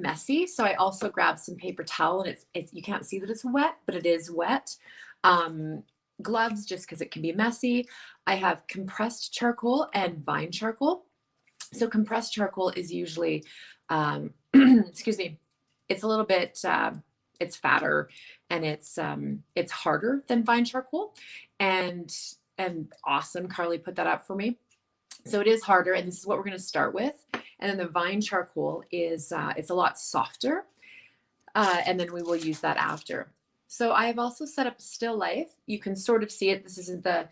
messy. So I also grabbed some paper towel, and it's you can't see that it's wet, but it is wet. Gloves, just because it can be messy. I have compressed charcoal and vine charcoal. So compressed charcoal is usually, excuse me, it's a little bit, it's fatter, and it's harder than vine charcoal, and awesome. Carly put that up for me. So it is harder, and this is what we're going to start with. And then the vine charcoal is, it's a lot softer, and then we will use that after. So I have also set up a still life. You can sort of see it. This isn't the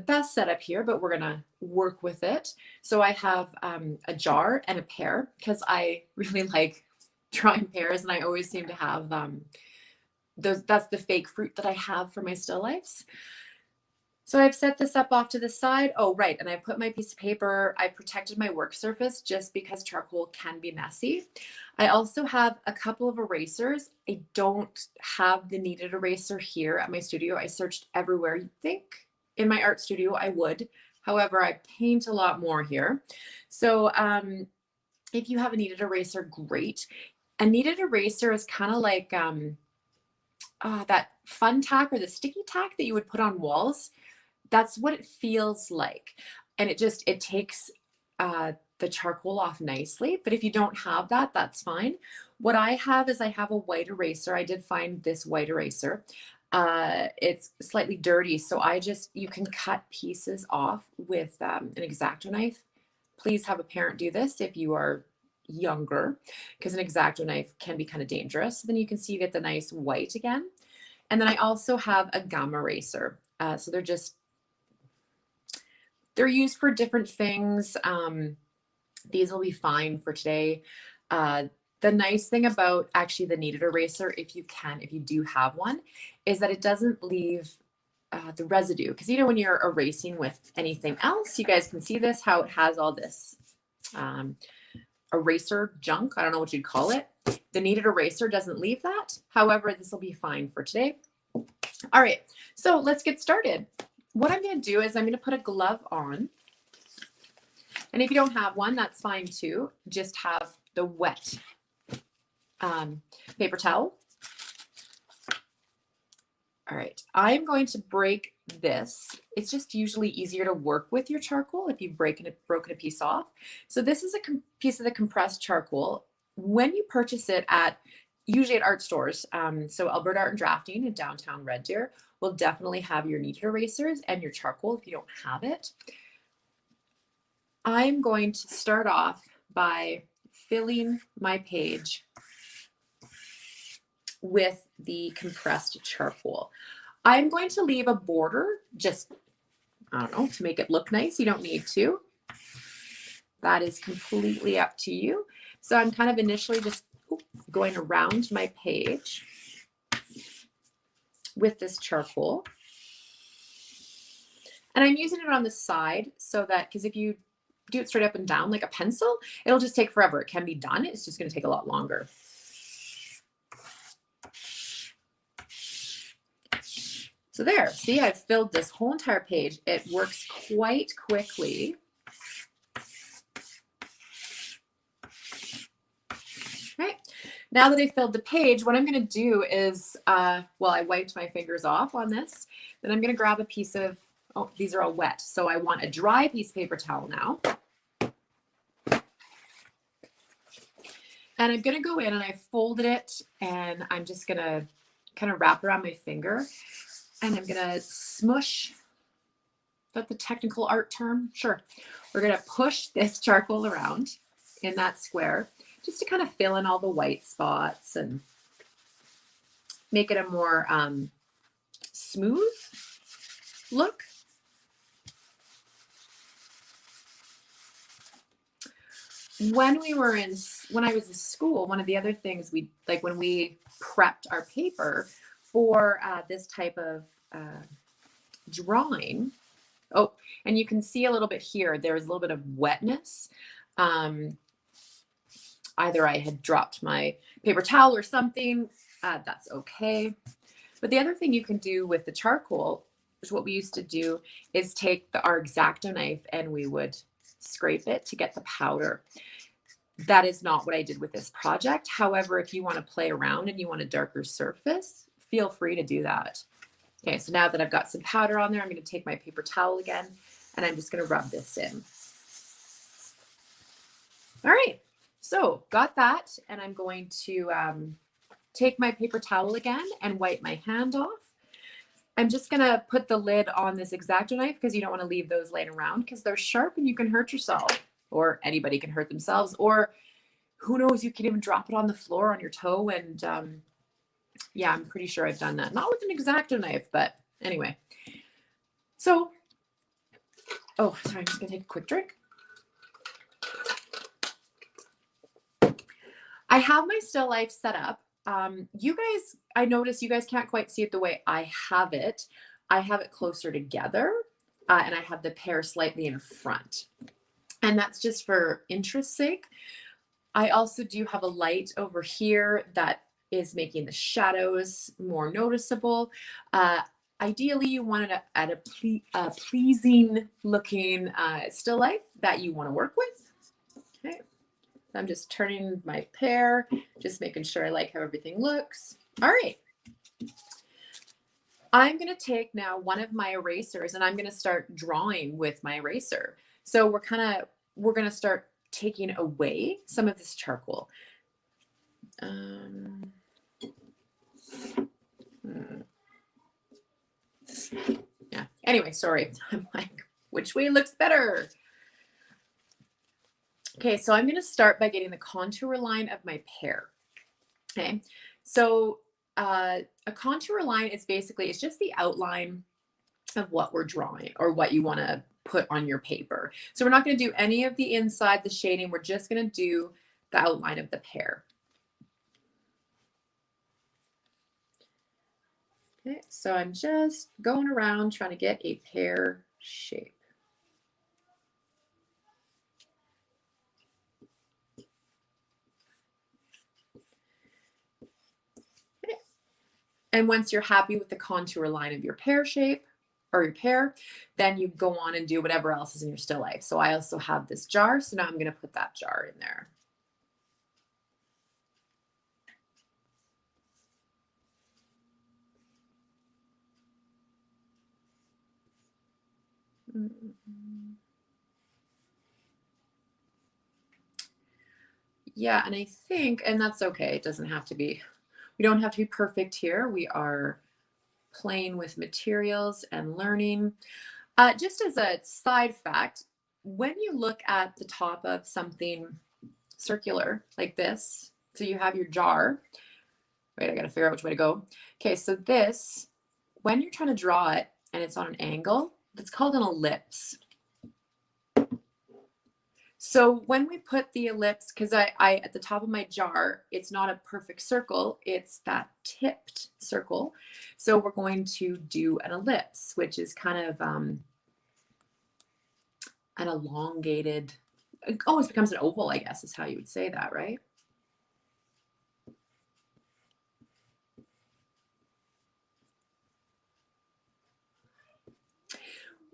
best setup here, but we're going to work with it. So I have a jar and a pear, because I really like drawing pears, and I always seem to have those. That's the fake fruit that I have for my still lifes. So I've set this up off to the side. Oh, right. And I put my piece of paper, I protected my work surface just because charcoal can be messy. I also have a couple of erasers. I don't have the Kneaded eraser here at my studio. I searched everywhere. You'd think in my art studio I would. However, I paint a lot more here. So if you have a Kneaded eraser, great. A Kneaded eraser is kind of like that fun tack or the sticky tack that you would put on walls. That's what it feels like. And it takes the charcoal off nicely. But if you don't have that, that's fine. What I have is I have a white eraser. I did find this white eraser. It's slightly dirty. So you can cut pieces off with an X-Acto knife. Please have a parent do this if you are younger, because an X-Acto knife can be kind of dangerous. Then you can see you get the nice white again. And then I also have a gum eraser. So they're used for different things. These will be fine for today. The nice thing about actually the Kneaded eraser, if you do have one, is that it doesn't leave the residue. Because when you're erasing with anything else, you guys can see this, how it has all this eraser junk. I don't know what you'd call it. The Kneaded eraser doesn't leave that. However, this will be fine for today. All right, so let's get started. What I'm going to do is I'm going to put a glove on. And if you don't have one, that's fine too. Just have the wet paper towel. All right, I'm going to break this. It's just usually easier to work with your charcoal if you've broken a piece off. So this is a piece of the compressed charcoal. When you purchase it usually at art stores, so Alberta Art and Drafting in downtown Red Deer will definitely have your Kneaded erasers and your charcoal if you don't have it. I'm going to start off by filling my page with the compressed charcoal. I'm going to leave a border, just, I don't know, to make it look nice. You don't need to. That is completely up to you. So I'm kind of initially just going around my page with this charcoal. And I'm using it on the side so that, because if you do it straight up and down like a pencil, it'll just take forever. It can be done. It's just going to take a lot longer. So there, see, I've filled this whole entire page. It works quite quickly. Right. Now that I filled the page, what I'm going to do is, I wiped my fingers off on this. Then I'm going to grab a piece of, these are all wet. So I want a dry piece of paper towel now. And I'm going to go in and I folded it, and I'm just going to kind of wrap around my finger, and I'm going to smush. Is that the technical art term? Sure. We're going to push this charcoal around in that square just to kind of fill in all the white spots and make it a more smooth look. When I was in school, one of the other things when we prepped our paper for this type of drawing. Oh, and you can see a little bit here, there's a little bit of wetness. Either I had dropped my paper towel or something, that's okay. But the other thing you can do with the charcoal is what we used to do is take our X-Acto knife and we would scrape it to get the powder. that is not what I did with this project. However, if you want to play around and you want a darker surface, feel free to do that. Okay, so now that I've got some powder on there, I'm going to take my paper towel again, and I'm just going to rub this in. All right, so got that, and I'm going to take my paper towel again and wipe my hand off. I'm just going to put the lid on this X-Acto knife because you don't want to leave those laying around because they're sharp and you can hurt yourself, or anybody can hurt themselves, or who knows, you can even drop it on the floor on your toe. And yeah, I'm pretty sure I've done that. Not with an X-Acto knife, but anyway. So, oh, sorry, I'm just going to take a quick drink. I have my still life set up. You guys, I noticed you guys can't quite see it the way I have it. I have it closer together, and I have the pear slightly in front. And that's just for interest's sake. I also do have a light over here that is making the shadows more noticeable. Ideally, you want it at a pleasing looking still life that you want to work with. Okay. I'm just turning my pear, just making sure I like how everything looks. All right. I'm going to take now one of my erasers and I'm going to start drawing with my eraser. So we're going to start taking away some of this charcoal. Yeah. Anyway, sorry. I'm like, which way looks better? Okay, so I'm going to start by getting the contour line of my pear. Okay, so a contour line is basically, it's just the outline of what we're drawing or what you want to put on your paper. So we're not going to do any of the inside, the shading. We're just going to do the outline of the pear. Okay, so I'm just going around trying to get a pear shape. Okay. And once you're happy with the contour line of your pear shape or your pear, then you go on and do whatever else is in your still life. So I also have this jar, so now I'm going to put that jar in there. Yeah, and I think, and that's okay, it doesn't have to be, we don't have to be perfect here. We are playing with materials and learning. Just as a side fact, when you look at the top of something circular like this, so you have your jar, wait, I got to figure out which way to go. Okay, so this, when you're trying to draw it and it's on an angle, it's called an ellipse. So when we put the ellipse, because I at the top of my jar, it's not a perfect circle, it's that tipped circle. So we're going to do an ellipse, which is kind of an elongated, it always becomes an oval, I guess is how you would say that, right?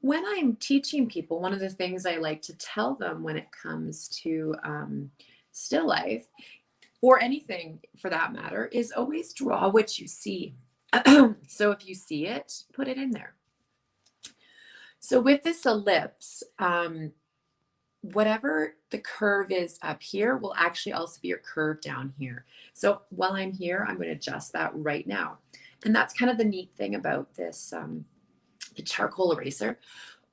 When I'm teaching people, one of the things I like to tell them when it comes to still life, or anything for that matter, is always draw what you see. So if you see it, put it in there. So with this ellipse, whatever the curve is up here will actually also be your curve down here. So while I'm here, I'm going to adjust that right now. And that's kind of the neat thing about this the charcoal eraser,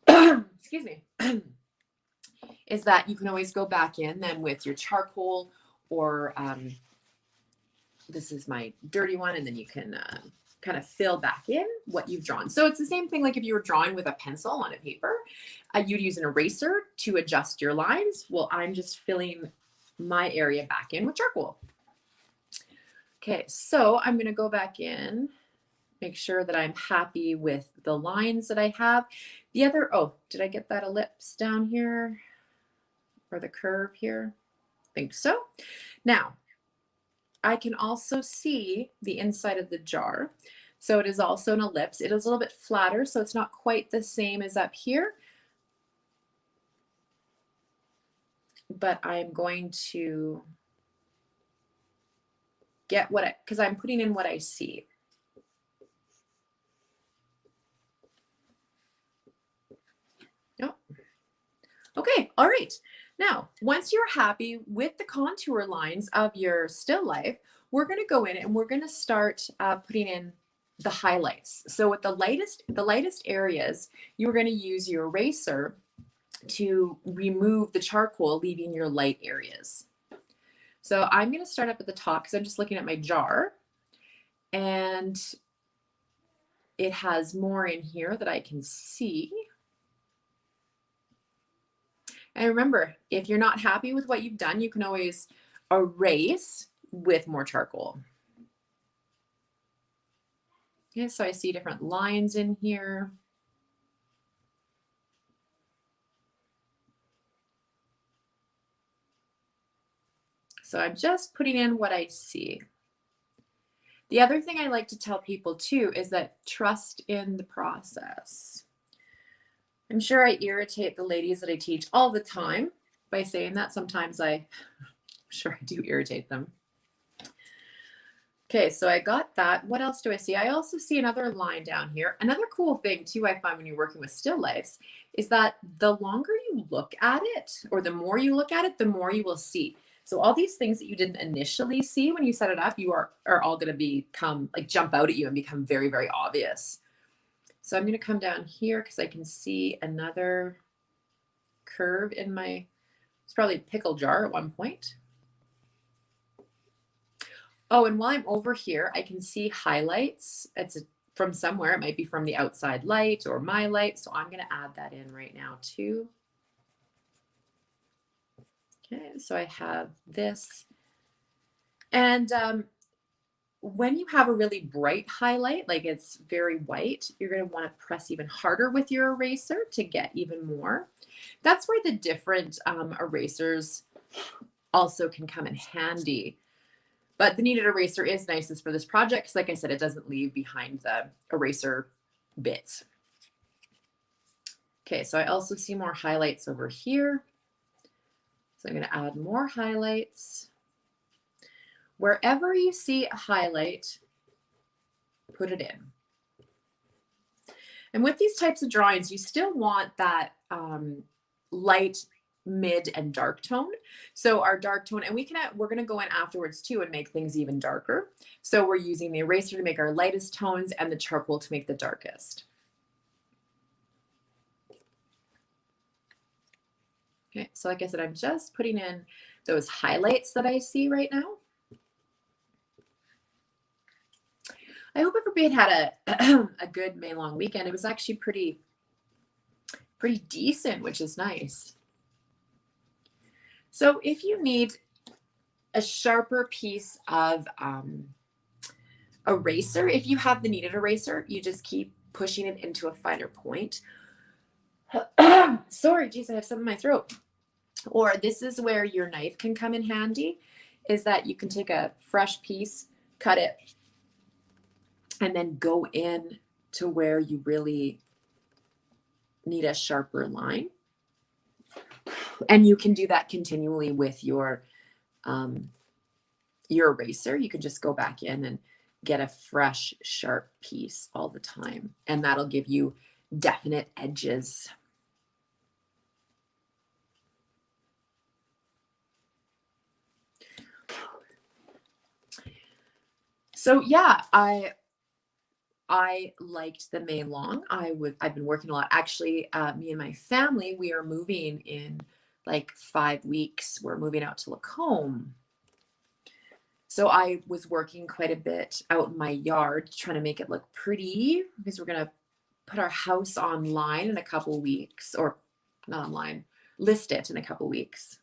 excuse me, is that you can always go back in then with your charcoal, or this is my dirty one, and then you can kind of fill back in what you've drawn. So it's the same thing like if you were drawing with a pencil on a paper, you'd use an eraser to adjust your lines. Well, I'm just filling my area back in with charcoal. Okay, so I'm going to go back in, make sure that I'm happy with the lines that I have. The other, oh, did I get that ellipse down here or the curve here? I think so. Now, I can also see the inside of the jar. So it is also an ellipse. It is a little bit flatter, so it's not quite the same as up here. but I'm going to get what because I'm putting in what I see. Yep. Okay, all right. Now, once you're happy with the contour lines of your still life, we're going to go in and we're going to start putting in the highlights. So with the lightest areas, you're going to use your eraser to remove the charcoal, leaving your light areas. So I'm going to start up at the top because I'm just looking at my jar, and it has more in here that I can see. And remember, if you're not happy with what you've done, you can always erase with more charcoal. Okay, so I see different lines in here. So I'm just putting in what I see. The other thing I like to tell people too is that trust in the process. I'm sure I irritate the ladies that I teach all the time by saying that. Sometimes I'm sure I do irritate them. Okay, so I got that. What else do I see? I also see another line down here. Another cool thing too I find when you're working with still lifes is that the longer you look at it, or the more you look at it, the more you will see. So all these things that you didn't initially see when you set it up, you are all going to become like jump out at you and become very, very obvious. So I'm going to come down here because I can see another curve in my, it's probably a pickle jar at one point. Oh, and while I'm over here, I can see highlights. It's from somewhere. It might be from the outside light or my light. So I'm going to add that in right now too. Okay, so I have this. And when you have a really bright highlight, like it's very white, you're going to want to press even harder with your eraser to get even more. That's where the different erasers also can come in handy. But the kneaded eraser is nicest for this project because, like I said, it doesn't leave behind the eraser bits. Okay, so I also see more highlights over here. So I'm going to add more highlights. Wherever you see a highlight, put it in. And with these types of drawings, you still want that light, mid, and dark tone. So our dark tone, and we're going to go in afterwards too and make things even darker. So we're using the eraser to make our lightest tones and the charcoal to make the darkest. Okay, so like I said, I'm just putting in those highlights that I see right now. I hope everybody had a good May long weekend. It was actually pretty decent, which is nice. So if you need a sharper piece of eraser, if you have the kneaded eraser, you just keep pushing it into a finer point. Sorry, geez, I have something in my throat. Or this is where your knife can come in handy, is that you can take a fresh piece, cut it, and then go in to where you really need a sharper line. And you can do that continually with your eraser. You can just go back in and get a fresh, sharp piece all the time. And that'll give you definite edges. So yeah, I liked the May long. I've been working a lot. Actually, me and my family, we are moving in like 5 weeks. We're moving out to Lacombe. So I was working quite a bit out in my yard trying to make it look pretty because we're going to put our house online in a couple weeks, or not online, list it in a couple weeks.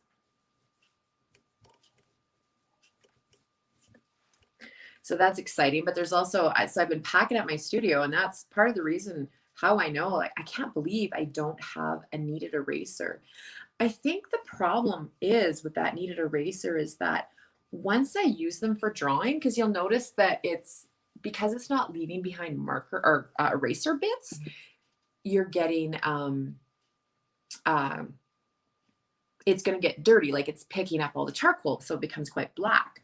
So that's exciting. But there's also, so I've been packing up my studio, and that's part of the reason how I know, like, I can't believe I don't have a kneaded eraser. I think the problem is with that kneaded eraser is that once I use them for drawing, because you'll notice that because it's not leaving behind marker or eraser bits, you're getting it's going to get dirty, like it's picking up all the charcoal, so it becomes quite black.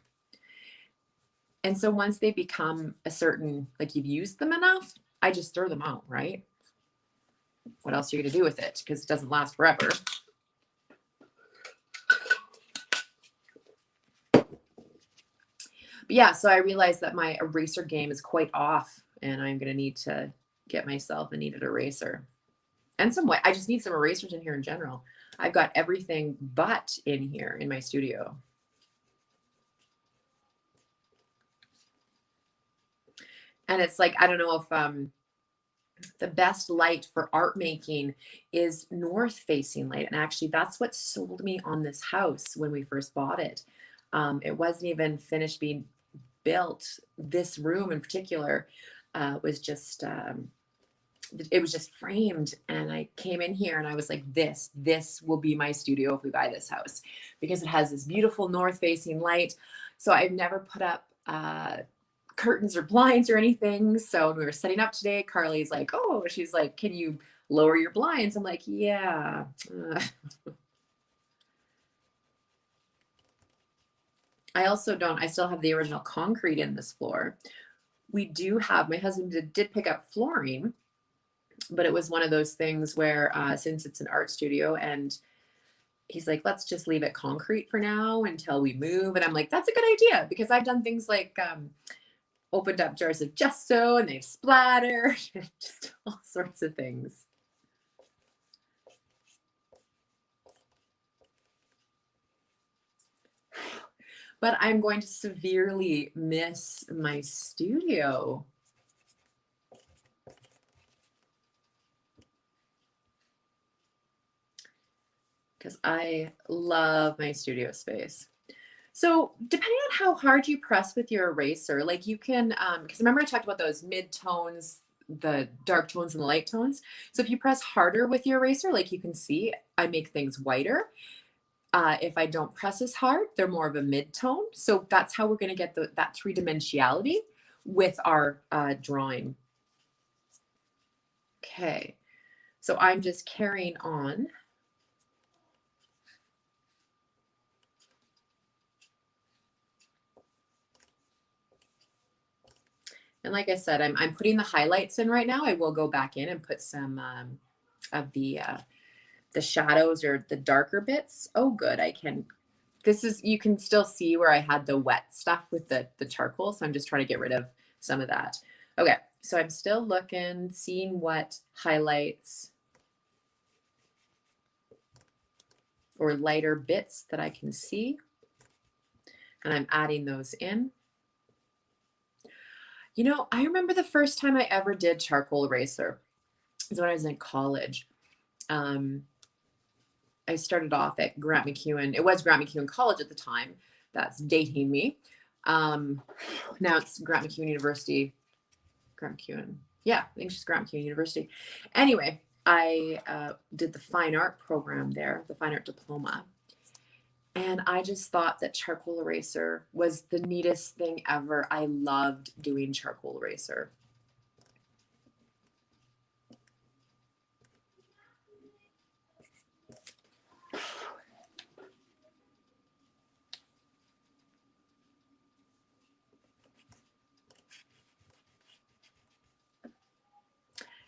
And so once they become a certain, like you've used them enough, I just throw them out, right? What else are you going to do with it? Because it doesn't last forever. But yeah, so I realized that my eraser game is quite off, and I'm going to need to get myself a kneaded eraser. And some way, I just need some erasers in here in general. I've got everything but in here in my studio. And it's like, I don't know if the best light for art making is north facing light. And actually that's what sold me on this house when we first bought it. It wasn't even finished being built. This room in particular was just, it was just framed. And I came in here and I was like, this will be my studio if we buy this house, because it has this beautiful north facing light. So I've never put up curtains or blinds or anything. So when we were setting up today, Carly's like, oh, she's like, can you lower your blinds? I'm like, yeah. I still have the original concrete in this floor. We do have, my husband did pick up flooring, but it was one of those things where since it's an art studio, and he's like, let's just leave it concrete for now until we move. And I'm like, that's a good idea, because I've done things like opened up jars of gesso and they've splattered, just all sorts of things. But I'm going to severely miss my studio. Because I love my studio space. So depending on how hard you press with your eraser, like you can, because remember I talked about those mid-tones, the dark tones and the light tones. So if you press harder with your eraser, like you can see, I make things whiter. If I don't press as hard, they're more of a mid-tone. So that's how we're going to get that three-dimensionality with our drawing. Okay, so I'm just carrying on. And like I said, I'm putting the highlights in right now. I will go back in and put some of the shadows or the darker bits. Oh, good. You can still see where I had the wet stuff with the charcoal. So I'm just trying to get rid of some of that. Okay. So I'm still looking, seeing what highlights or lighter bits that I can see. And I'm adding those in. You know, I remember the first time I ever did charcoal eraser is when I was in college. I started off at Grant MacEwan. It was Grant MacEwan College at the time. That's dating me. Now it's Grant MacEwan University. Grant MacEwan. Yeah, I think it's just Grant MacEwan University. Anyway, I did the fine art program there, the fine art diploma. And I just thought that charcoal eraser was the neatest thing ever. I loved doing charcoal eraser.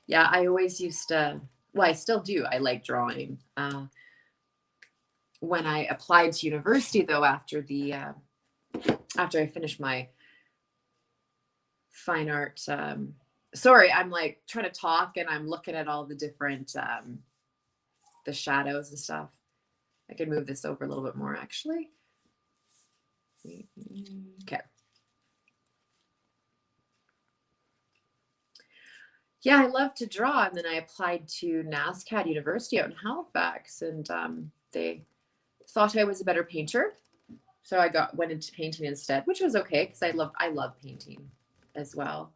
Yeah, I always used to, well, I still do. I like drawing. When I applied to university, though, after I finished my fine art, sorry, I'm like trying to talk and I'm looking at all the different, the shadows and stuff. I could move this over a little bit more, actually. Okay. Yeah, I love to draw. And then I applied to NASCAD University out in Halifax, and they thought I was a better painter. So I went into painting instead, which was okay because I love painting as well.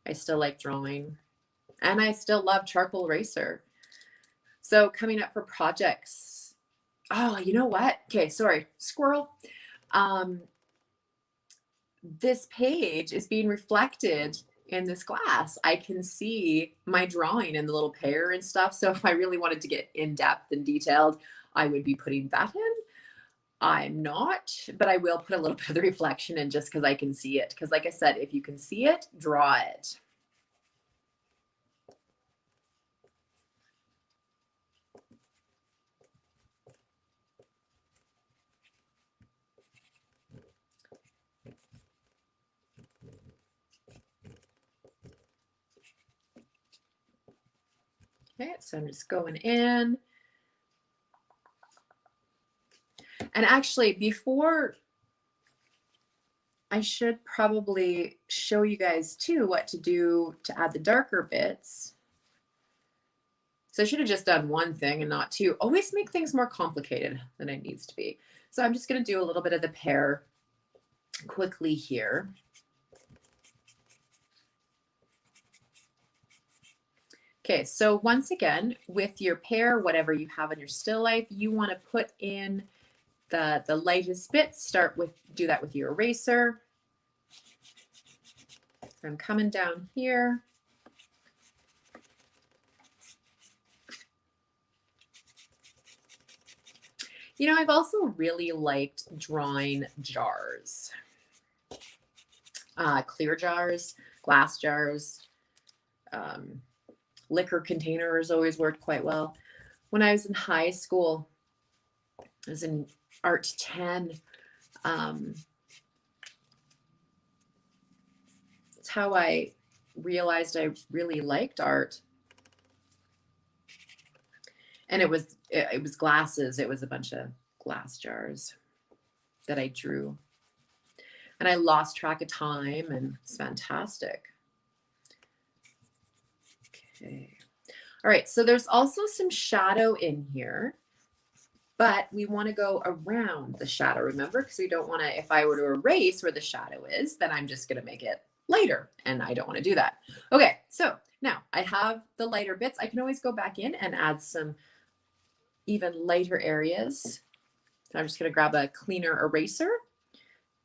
I still like drawing, and I still love charcoal eraser. So coming up for projects. Oh, you know what? Okay, sorry, squirrel. This page is being reflected in this glass. I can see my drawing and the little pear and stuff. So if I really wanted to get in depth and detailed, I would be putting that in. I'm not, but I will put a little bit of the reflection in just because I can see it. Because like I said, if you can see it, draw it. Okay, so I'm just going in. And actually, before, I should probably show you guys too what to do to add the darker bits. So I should have just done one thing and not two. Always make things more complicated than it needs to be. So I'm just going to do a little bit of the pear quickly here. Okay, so once again, with your pear, whatever you have in your still life, you want to put in the lightest bits. Do that with your eraser. So I'm coming down here. You know, I've also really liked drawing jars, clear jars, glass jars, liquor containers always worked quite well. When I was in high school, I was in Art 10. It's how I realized I really liked art. And it was glasses. It was a bunch of glass jars that I drew. And I lost track of time, and it's fantastic. Okay. All right, so there's also some shadow in here, but we want to go around the shadow, remember? Because we don't want to, if I were to erase where the shadow is, then I'm just going to make it lighter, and I don't want to do that. Okay, so now I have the lighter bits. I can always go back in and add some even lighter areas. So I'm just going to grab a cleaner eraser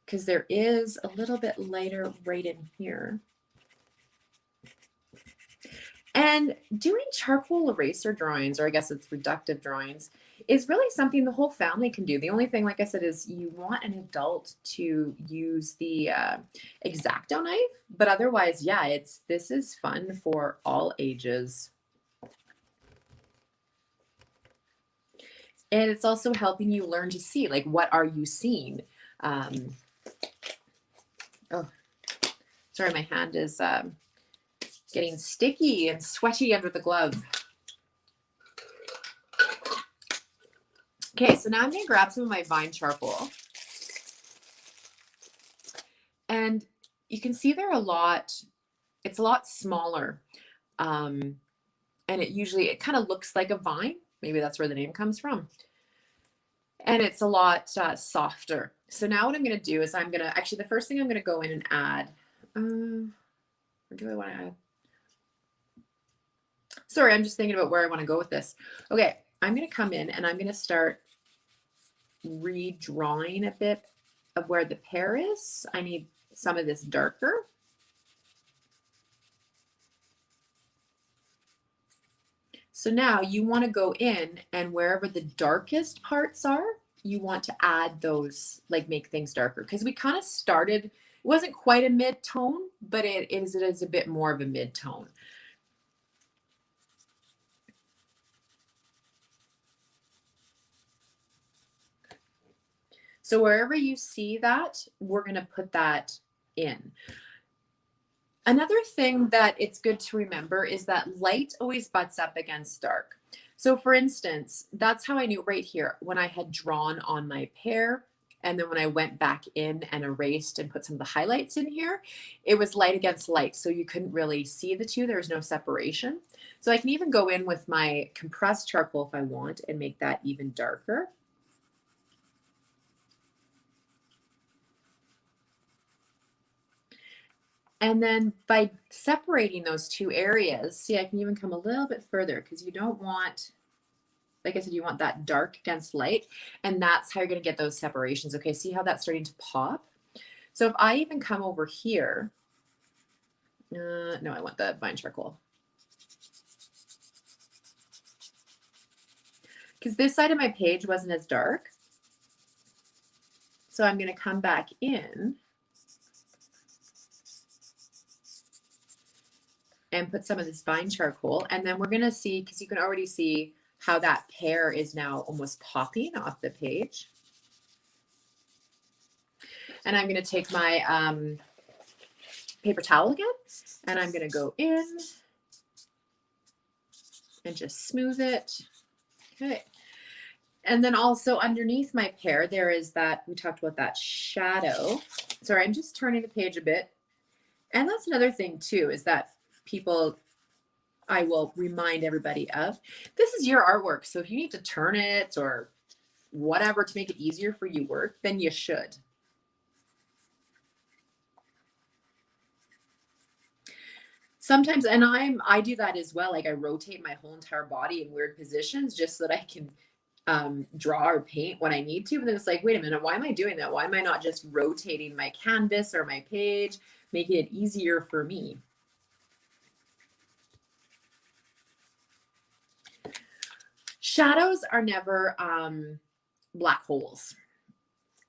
because there is a little bit lighter right in here. And doing charcoal eraser drawings, or I guess it's reductive drawings, is really something the whole family can do. The only thing, like I said, is you want an adult to use the X-Acto knife, but otherwise, yeah, this is fun for all ages. And it's also helping you learn to see, like, what are you seeing? Oh, sorry, my hand is getting sticky and sweaty under the glove. Okay, so now I'm gonna grab some of my vine charcoal. And you can see they're it's a lot smaller. And it kind of looks like a vine. Maybe that's where the name comes from. And it's a lot softer. So now what I'm gonna do is actually the first thing I'm gonna go in and add, where do I wanna add? Sorry, I'm just thinking about where I wanna go with this. Okay, I'm gonna come in and I'm gonna start redrawing a bit of where the pear is. I need some of this darker. So now you want to go in, and wherever the darkest parts are, you want to add those, like make things darker. Because we kind of started, it wasn't quite a mid-tone, but it is a bit more of a mid-tone. So wherever you see that, we're going to put that in. Another thing that it's good to remember is that light always butts up against dark. So for instance, that's how I knew right here when I had drawn on my pear, and then when I went back in and erased and put some of the highlights in here, it was light against light. So you couldn't really see the two. There was no separation. So I can even go in with my compressed charcoal if I want and make that even darker. And then by separating those two areas, see, I can even come a little bit further because you don't want, like I said, you want that dark against light, and that's how you're going to get those separations. Okay, see how that's starting to pop? So if I even come over here, no, I want the vine charcoal. because this side of my page wasn't as dark. So I'm going to come back in and put some of this vine charcoal. And then we're going to see, because you can already see how that pear is now almost popping off the page. And I'm going to take my paper towel again, and I'm going to go in and just smooth it. Okay. And then also underneath my pear, there is that, we talked about that shadow. Sorry, I'm just turning the page a bit. And that's another thing too, is that people, I will remind everybody of, this is your artwork. So if you need to turn it or whatever to make it easier for you work, then you should. Sometimes, and I do that as well. Like I rotate my whole entire body in weird positions just so that I can draw or paint when I need to. But then it's like, wait a minute, why am I doing that? Why am I not just rotating my canvas or my page, making it easier for me? Shadows are never black holes.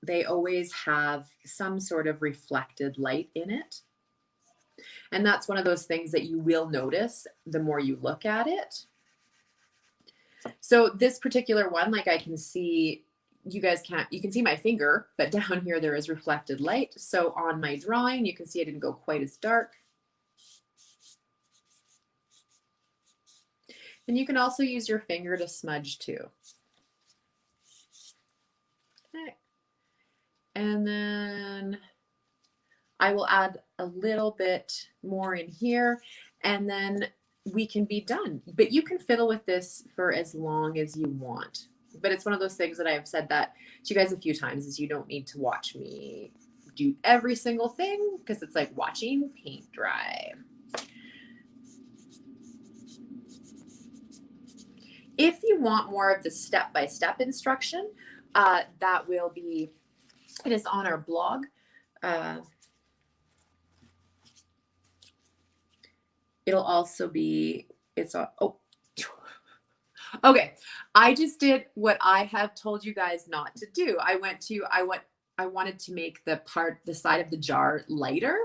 They always have some sort of reflected light in it. And that's one of those things that you will notice the more you look at it. So this particular one, like I can see, you guys can't, you can see my finger, but down here there is reflected light. So on my drawing, you can see I didn't go quite as dark. And you can also use your finger to smudge too. Okay. And then I will add a little bit more in here, and then we can be done. But you can fiddle with this for as long as you want. But it's one of those things that I've said that to you guys a few times, is you don't need to watch me do every single thing, because it's like watching paint dry. If you want more of the step-by-step instruction, that will be, it is on our blog. It'll also be, it's on, oh, okay. I just did what I have told you guys not to do. I wanted to make the side of the jar lighter,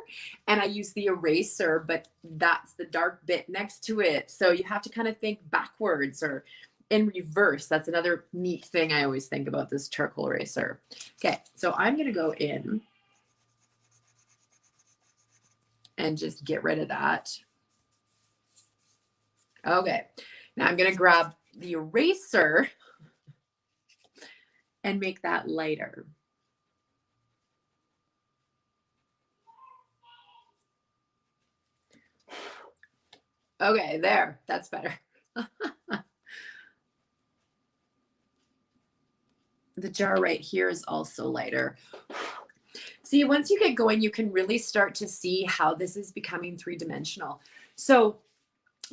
and I used the eraser, but that's the dark bit next to it. So you have to kind of think backwards or in reverse. That's another neat thing I always think about this charcoal eraser. Okay, so I'm going to go in and just get rid of that. Okay, now I'm going to grab the eraser and make that lighter. Okay, there, that's better. The jar right here is also lighter. See, once you get going, you can really start to see how this is becoming three-dimensional. So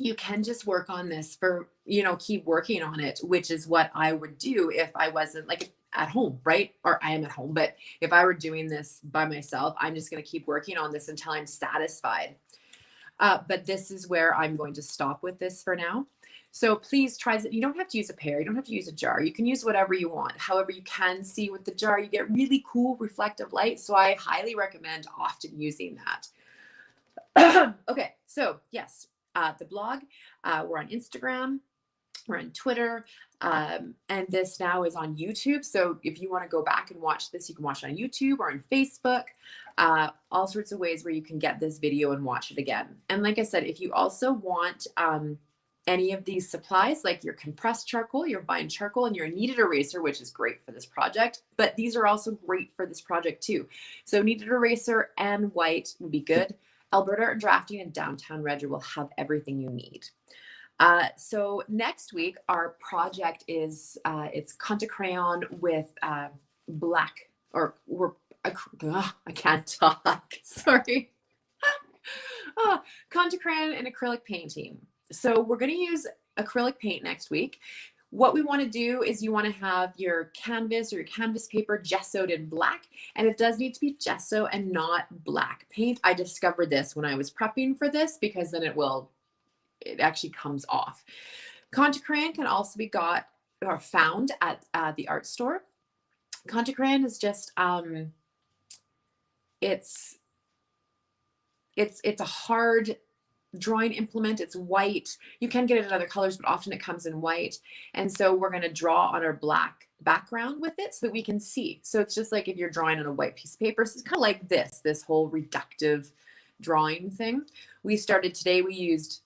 you can just work on this for, you know, keep working on it, which is what I would do if I wasn't like at home, right? Or I am at home, but if I were doing this by myself, I'm just going to keep working on this until I'm satisfied. But this is where I'm going to stop with this for now. So please try it. You don't have to use a pear. You don't have to use a jar. You can use whatever you want. However, you can see with the jar, you get really cool reflective light. So I highly recommend often using that. Okay, so yes. The blog, we're on Instagram, we're on Twitter, and this now is on YouTube. So if you want to go back and watch this, you can watch it on YouTube or on Facebook, all sorts of ways where you can get this video and watch it again. And like I said, if you also want any of these supplies, like your compressed charcoal, your vine charcoal, and your kneaded eraser, which is great for this project, but these are also great for this project too. So kneaded eraser and white would be good. Alberta Art Drafting and Downtown Redger will have everything you need. So next week, our project is, it's Conte Crayon with black, or I can't talk, sorry. Conte Crayon and acrylic painting. So we're going to use acrylic paint next week. What we want to do is you want to have your canvas or your canvas paper gessoed in black, and it does need to be gesso and not black paint. I discovered this when I was prepping for this, because then it actually comes off. Conte Crayon can also be got or found at the art store. Conte crayon is just, it's a hard drawing implement. It's white. You can get it in other colors, but often it comes in white. And so we're going to draw on our black background with it so that we can see. So it's just like if you're drawing on a white piece of paper. So it's kind of like this whole reductive drawing thing. We started today, we used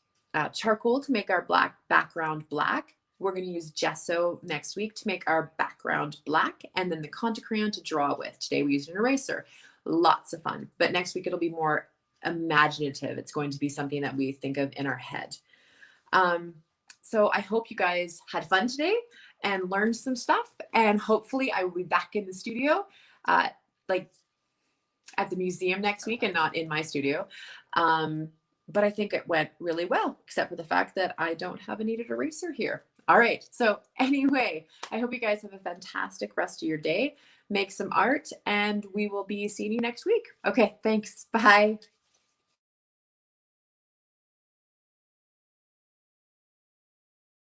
charcoal to make our black background black. We're going to use gesso next week to make our background black, and then the Conte crayon to draw with. Today we used an eraser. Lots of fun. But next week it'll be more imaginative. It's going to be something that we think of in our head. So I hope you guys had fun today and learned some stuff. And hopefully I will be back in the studio, like at the museum next week and not in my studio. But I think it went really well, except for the fact that I don't have a kneaded eraser here. All right. So anyway, I hope you guys have a fantastic rest of your day. Make some art, and we will be seeing you next week. Okay. Thanks. Bye.